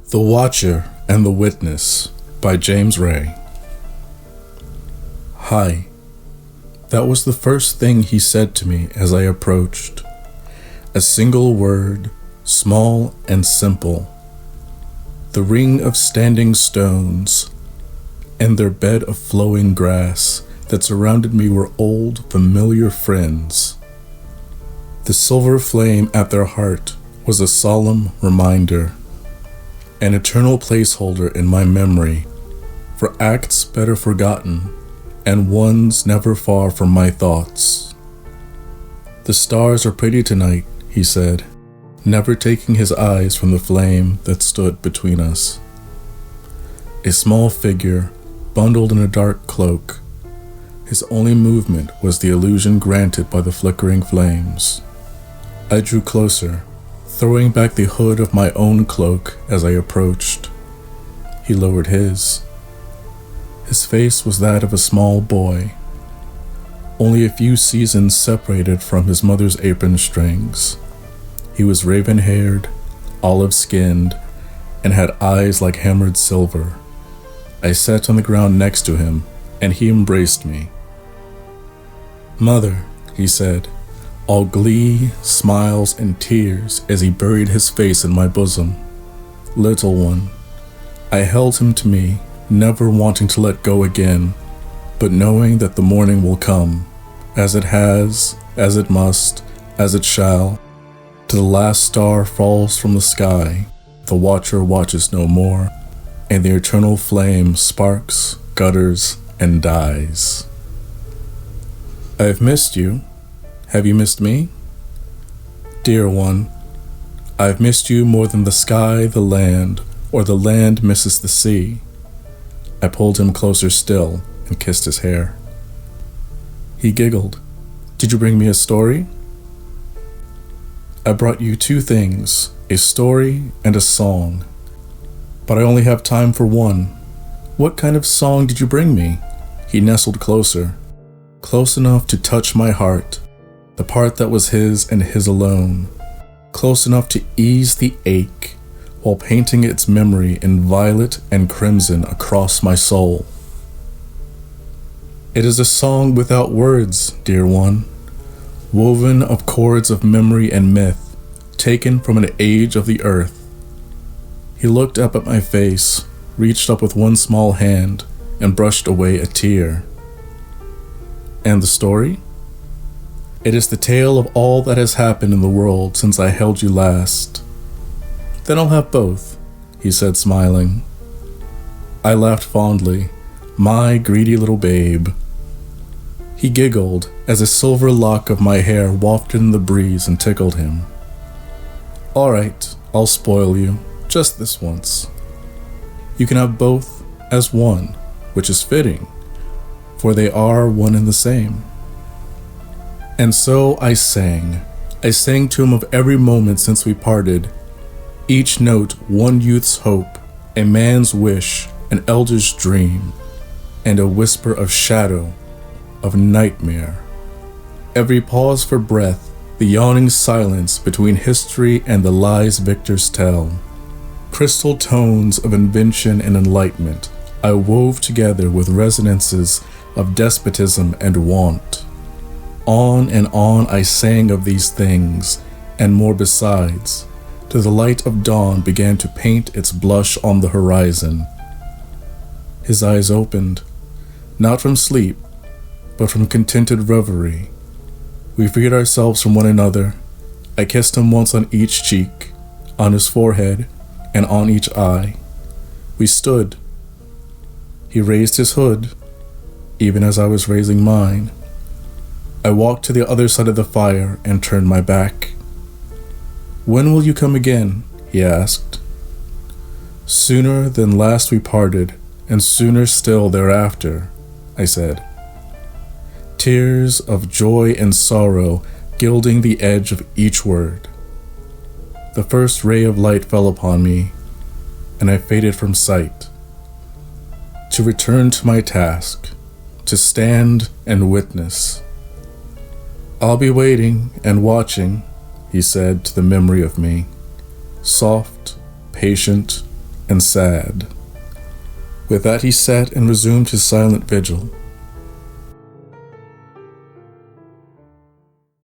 The Watcher and the Witness by James Ray. Hi. That was the first thing he said to me as I approached. A single word, small and simple. The ring of standing stones and their bed of flowing grass that surrounded me were old, familiar friends. The silver flame at their heart was a solemn reminder, an eternal placeholder in my memory for acts better forgotten and ones never far from my thoughts. The stars are pretty tonight, he said, never taking his eyes from the flame that stood between us. A small figure, bundled in a dark cloak. His only movement was the illusion granted by the flickering flames. I drew closer, throwing back the hood of my own cloak as I approached. He lowered his. His face was that of a small boy, only a few seasons separated from his mother's apron strings. He was raven-haired, olive-skinned, and had eyes like hammered silver. I sat on the ground next to him, and he embraced me. "Mother," he said, all glee, smiles, and tears as he buried his face in my bosom. "Little one." I held him to me, never wanting to let go again, but knowing that the morning will come, as it has, as it must, as it shall. Till the last star falls from the sky, the watcher watches no more, and the eternal flame sparks, gutters, and dies. "I've missed you. Have you missed me?" "Dear one, I've missed you more than the sky the land, or the land misses the sea." I pulled him closer still and kissed his hair. He giggled. "Did you bring me a story?" "I brought you two things, a story and a song. But I only have time for one. What kind of song did you bring me?" He nestled closer, close enough to touch my heart, the part that was his and his alone, close enough to ease the ache while painting its memory in violet and crimson across my soul. "It is a song without words, dear one, woven of chords of memory and myth, taken from an age of the earth." He looked up at my face, reached up with one small hand, and brushed away a tear. "And the story? It is the tale of all that has happened in the world since I held you last." "Then I'll have both," he said, smiling. I laughed fondly. My greedy little babe. He giggled as a silver lock of my hair wafted in the breeze and tickled him. "All right, I'll spoil you, just this once. You can have both as one, which is fitting, for they are one and the same." And so I sang. I sang to him of every moment since we parted, each note one youth's hope, a man's wish, an elder's dream, and a whisper of shadow, of nightmare. Every pause for breath, the yawning silence between history and the lies victors tell. Crystal tones of invention and enlightenment I wove together with resonances of despotism and want. On and on I sang of these things, and more besides, till the light of dawn began to paint its blush on the horizon. His eyes opened, not from sleep, but from contented reverie. We freed ourselves from one another. I kissed him once on each cheek, on his forehead, and on each eye. We stood. He raised his hood, even as I was raising mine. I walked to the other side of the fire and turned my back. "When will you come again?" he asked. "Sooner than last we parted, and sooner still thereafter," I said. Tears of joy and sorrow gilding the edge of each word. The first ray of light fell upon me, and I faded from sight. To return to my task, to stand and witness. "I'll be waiting and watching," he said to the memory of me, soft, patient, and sad. With that he sat and resumed his silent vigil.